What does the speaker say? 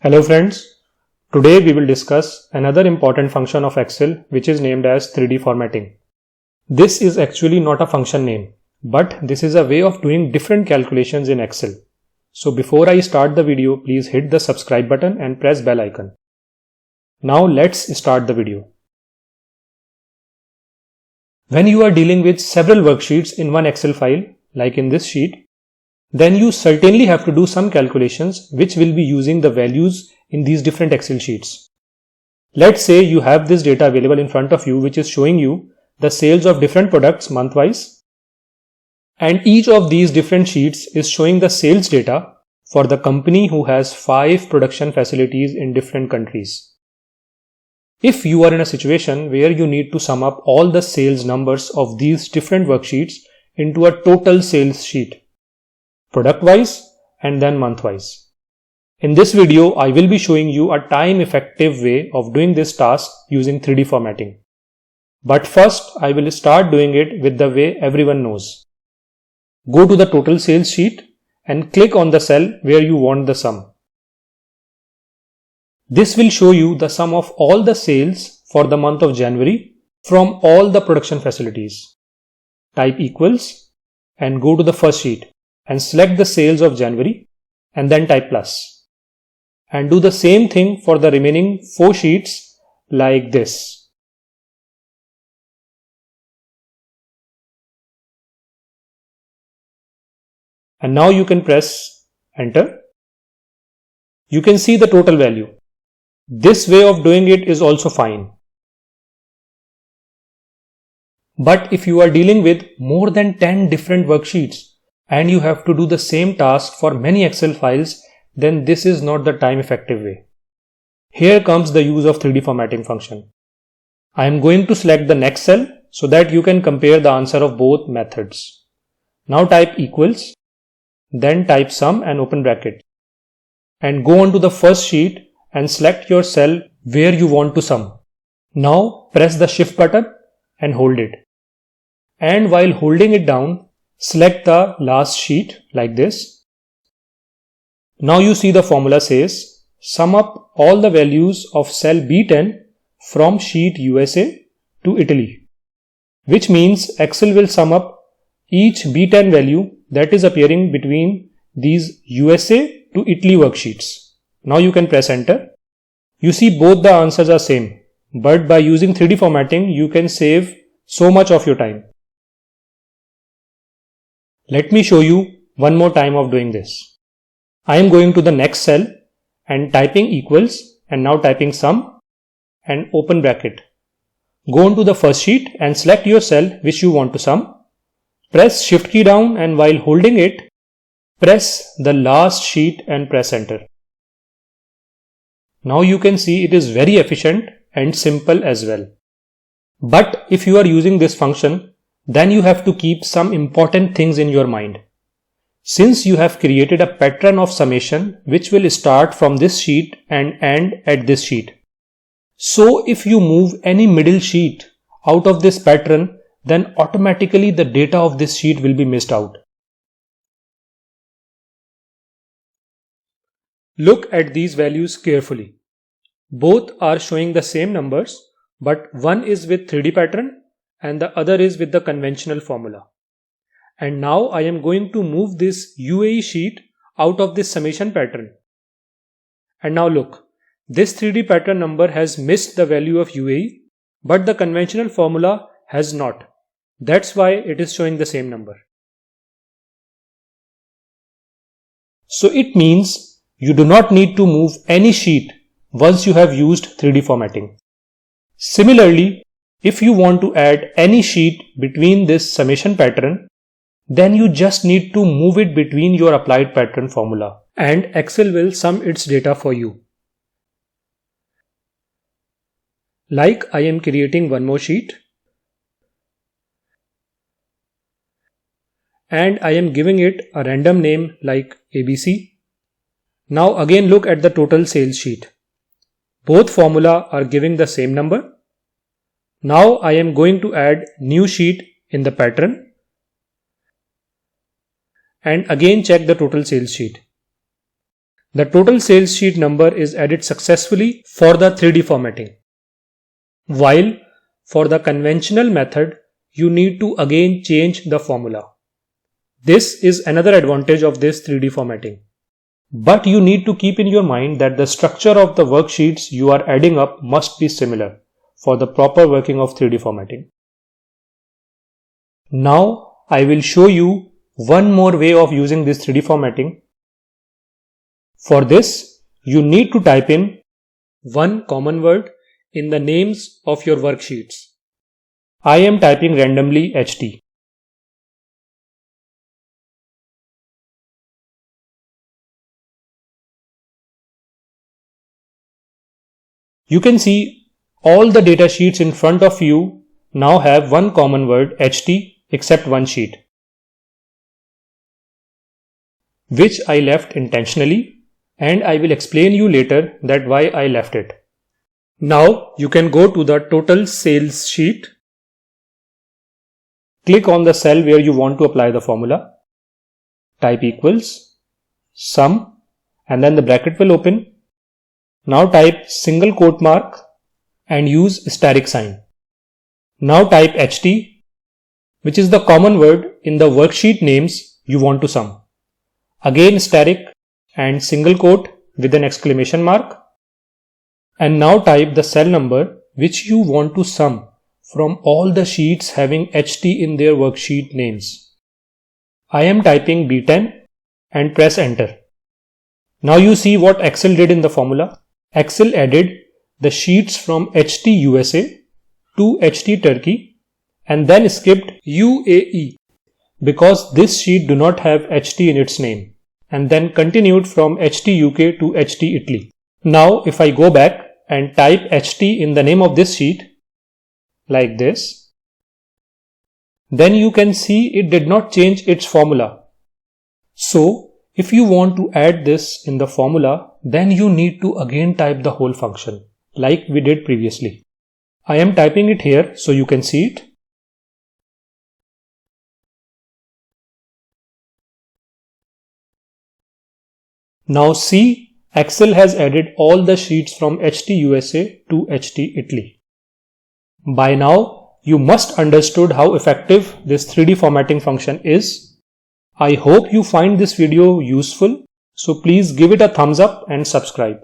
Hello friends, today we will discuss another important function of Excel which is named as 3D formatting. This is actually not a function name, but this is a way of doing different calculations in Excel. So before I start the video, please hit the subscribe button and press bell icon. Now let's start the video. When you are dealing with several worksheets in one Excel file, like in this sheet, then you certainly have to do some calculations which will be using the values in these different Excel sheets. Let's say you have this data available in front of you which is showing you the sales of different products month-wise, and each of these different sheets is showing the sales data for the company who has 5 production facilities in different countries. If you are in a situation where you need to sum up all the sales numbers of these different worksheets into a total sales sheet, product wise and then month wise. In this video, I will be showing you a time effective way of doing this task using 3D formatting. But first, I will start doing it with the way everyone knows. Go to the total sales sheet and click on the cell where you want the sum. This will show you the sum of all the sales for the month of January from all the production facilities. Type equals and go to the first sheet and select the sales of January and then type plus. And do the same thing for the remaining 4 sheets like this. And now you can press enter. You can see the total value. This way of doing it is also fine. But if you are dealing with more than 10 different worksheets, and you have to do the same task for many Excel files, then this is not the time effective way. Here comes the use of 3D formatting function. I am going to select the next cell so that you can compare the answer of both methods. Now type equals, then type sum and open bracket. And go on to the first sheet and select your cell where you want to sum. Now press the shift button and hold it. And while holding it down, select the last sheet like this. Now you see the formula says sum up all the values of cell B10 from sheet USA to Italy, which means Excel will sum up each B10 value that is appearing between these USA to Italy worksheets. Now you can press enter. You see both the answers are same, but by using 3D formatting you can save so much of your time. Let me show you one more time of doing this. I am going to the next cell and typing equals and now typing sum and open bracket. Go on to the first sheet and select your cell which you want to sum. Press shift key down and while holding it, press the last sheet and press enter. Now you can see it is very efficient and simple as well. But if you are using this function, then you have to keep some important things in your mind. Since you have created a pattern of summation which will start from this sheet and end at this sheet. So if you move any middle sheet out of this pattern, then automatically the data of this sheet will be missed out. Look at these values carefully. Both are showing the same numbers, but one is with 3D pattern and the other is with the conventional formula. And now I am going to move this UAE sheet out of this summation pattern. And now look, this 3D pattern number has missed the value of UAE, but the conventional formula has not. That's why it is showing the same number. So it means you do not need to move any sheet once you have used 3D formatting. Similarly, if you want to add any sheet between this summation pattern, then you just need to move it between your applied pattern formula and Excel will sum its data for you. Like I am creating one more sheet and I am giving it a random name like ABC. Now again look at the total sales sheet. Both formula are giving the same number. Now I am going to add new sheet in the pattern and again check the total sales sheet. The total sales sheet number is added successfully for the 3D formatting. While for the conventional method, you need to again change the formula. This is another advantage of this 3D formatting. But you need to keep in your mind that the structure of the worksheets you are adding up must be similar for the proper working of 3D formatting. Now I will show you one more way of using this 3D formatting. For this, you need to type in one common word in the names of your worksheets. I am typing randomly HT. You can see all the data sheets in front of you now have one common word HT except one sheet, which I left intentionally, and I will explain you later that why I left it. Now you can go to the total sales sheet, click on the cell where you want to apply the formula, type equals, sum, and then the bracket will open. Now type single quote mark and use asterisk sign. Now type HT, which is the common word in the worksheet names you want to sum. Again asterisk and single quote with an exclamation mark. And now type the cell number which you want to sum from all the sheets having HT in their worksheet names. I am typing B10 and press enter. Now you see what Excel did in the formula. Excel added the sheets from HT USA to HT Turkey and then skipped UAE because this sheet do not have HT in its name, and then continued from HT UK to HT Italy. Now if I go back and type HT in the name of this sheet like this, then you can see it did not change its formula. So if you want to add this in the formula, then you need to again type the whole function like we did previously. I am typing it here so you can see it. Now see, Excel has added all the sheets from HT USA to HT Italy. By now, you must understood how effective this 3D formatting function is. I hope you find this video useful, so please give it a thumbs up and subscribe.